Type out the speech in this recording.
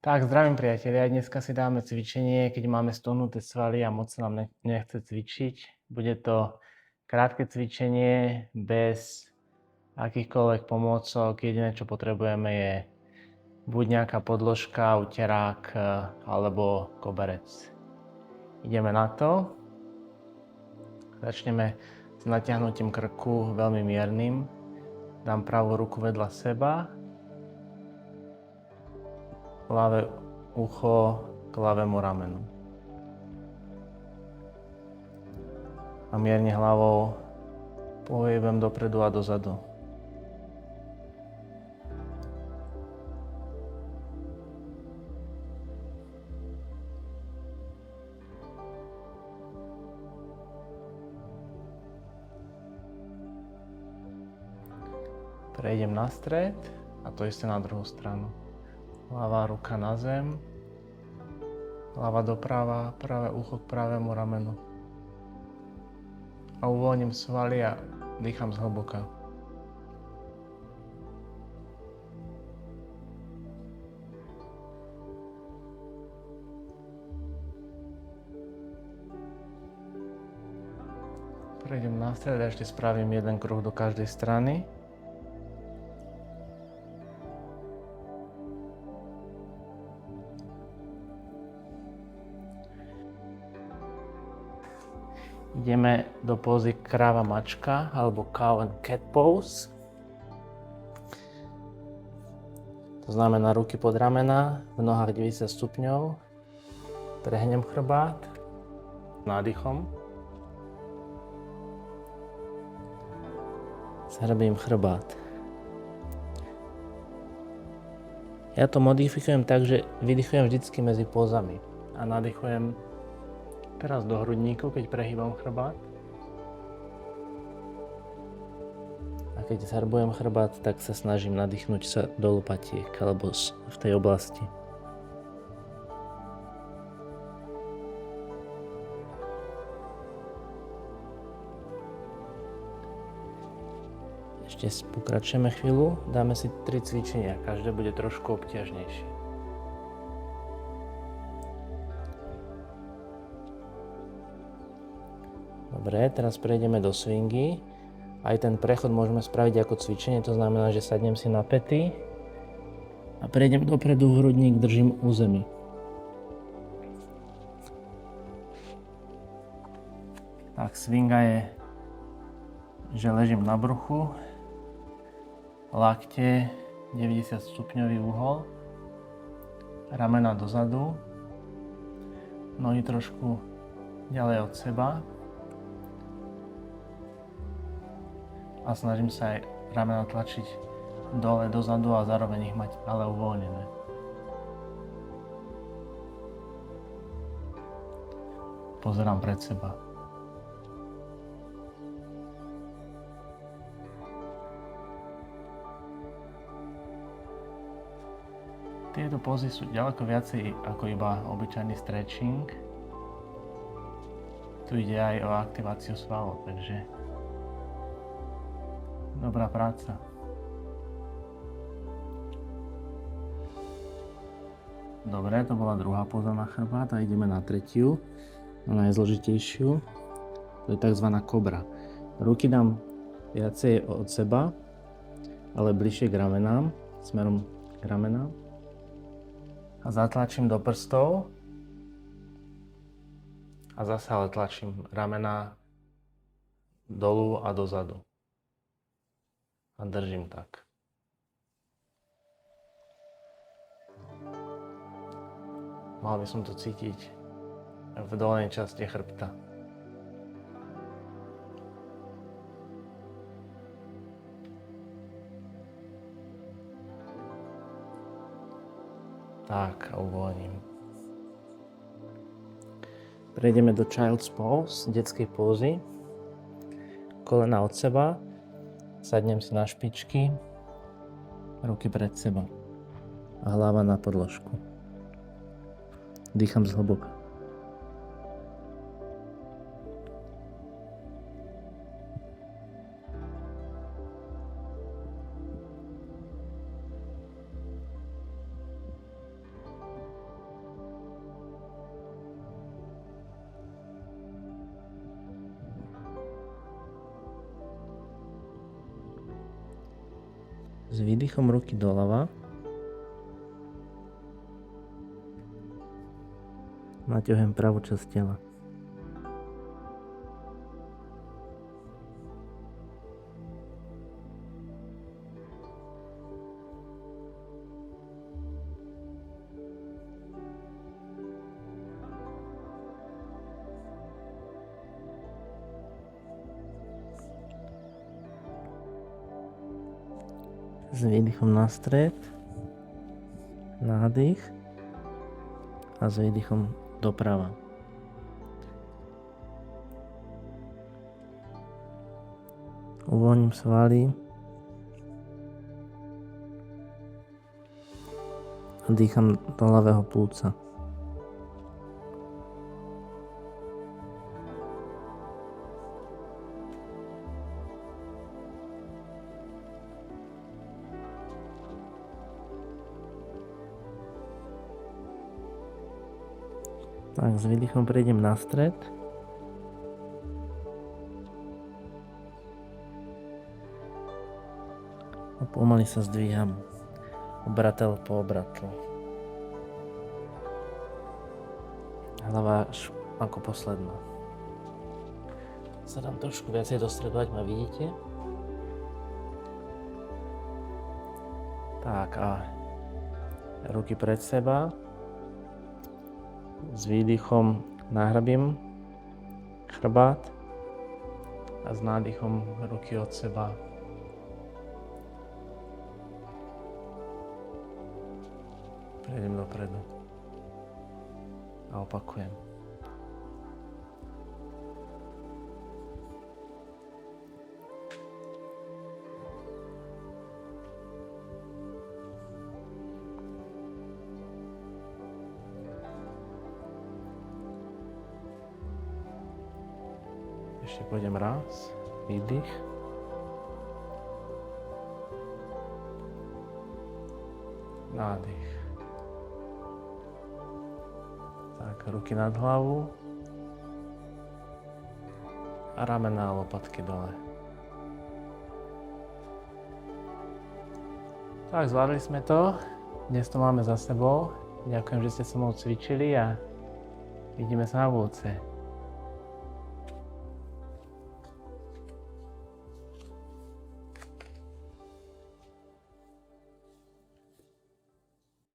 Tak, zdravím priatelia. Dneska si dáme cvičenie, keď máme stohnuté svaly a moc sa nám nechce cvičiť. Bude to krátke cvičenie bez akýchkoľvek pomôcok. Jediné, čo potrebujeme, je buď nejaká podložka, uterák alebo koberec. Ideme na to. Začneme s natiahnutím krku veľmi miernym. Dám pravú ruku vedľa seba. Ľavé ucho k ľavému ramenu. A mierne hlavou pohybem dopredu a dozadu. Prejdem na stred a to isté na druhú stranu. Ľavá ruka na zem, ľava doprava, pravé ucho k pravému ramenu. A uvoľním svaly a dýcham zhlboka. Prejdem na stred a ešte spravím jeden kruh do každej strany. Ideme do pózy kráva mačka alebo cow and cat pose. To znamená ruky pod ramena, v nohách 90 stupňov. Prehnem chrbát nádychom. Zhrbím chrbát. Ja to modifikujem tak, že vydychujem vždycky medzi pózami a nadýchujem teraz do hrudníku, keď prehýbam chrbát. A keď zhrbujem chrbát, tak sa snažím nadýchnuť sa do lopatiek alebo v tej oblasti. Ešte pokračujeme chvíľu, dáme si 3 cvičenia, každé bude trošku obťažnejšie. Dobre, teraz prejdeme do swingy. Aj ten prechod môžeme spraviť ako cvičenie, to znamená, že sadnem si na päty a prejdem dopredu, hrudník držím u zemi. Tak, swinga je, že ležím na bruchu, lakte 90 stupňový uhol, ramena dozadu, nohy trošku ďalej od seba. A snažím sa aj ramena tlačiť dole, dozadu a zároveň ich mať ale uvoľnené. Pozerám pred seba. Tieto pózy sú ďaleko viacej ako iba obyčajný stretching. Tu ide aj o aktiváciu svalov, takže dobrá práca. Dobre, to bola druhá póza na chrbát a ideme na tretiu, na najzložitejšiu. To je tzv. Kobra. Ruky dám viacej od seba, ale bližšie k ramenám, smerom k ramenám. A zatlačím do prstov. A zase ale tlačím ramená dolu a dozadu. A držím tak. Mal by som to cítiť v dolnej časti chrbta. Tak, a uvoľním. Prejdeme do Child's Pose, detskej pózy. Kolena od seba. Sadnem si na špičky, ruky pred seba a hlava na podložku. Dýcham zhlboka. S výdychom ruky doľava. Naťahujem pravú časť tela. S výdychom na stred, nádych a s výdychom doprava. Uvoľním svaly a dýcham do ľavého plúca. Tak, s výdychom prejdem na stred. A pomaly sa zdvíham obratel po obratlu. Hlava až ako posledná. Sa dám trošku viacej dostredovať, ma vidíte? Tak a ruky pred seba. S výdychom nahrabím chrbát a s nádychom ruky od seba. Prejdem dopredu a opakujem. Ešte pôjdem raz, výdych. Nádych. Tak, ruky nad hlavu. A ramená a lopatky dole. Tak, zvládli sme to. Dnes to máme za sebou. Ďakujem, že ste so mnou cvičili a vidíme sa na budúce.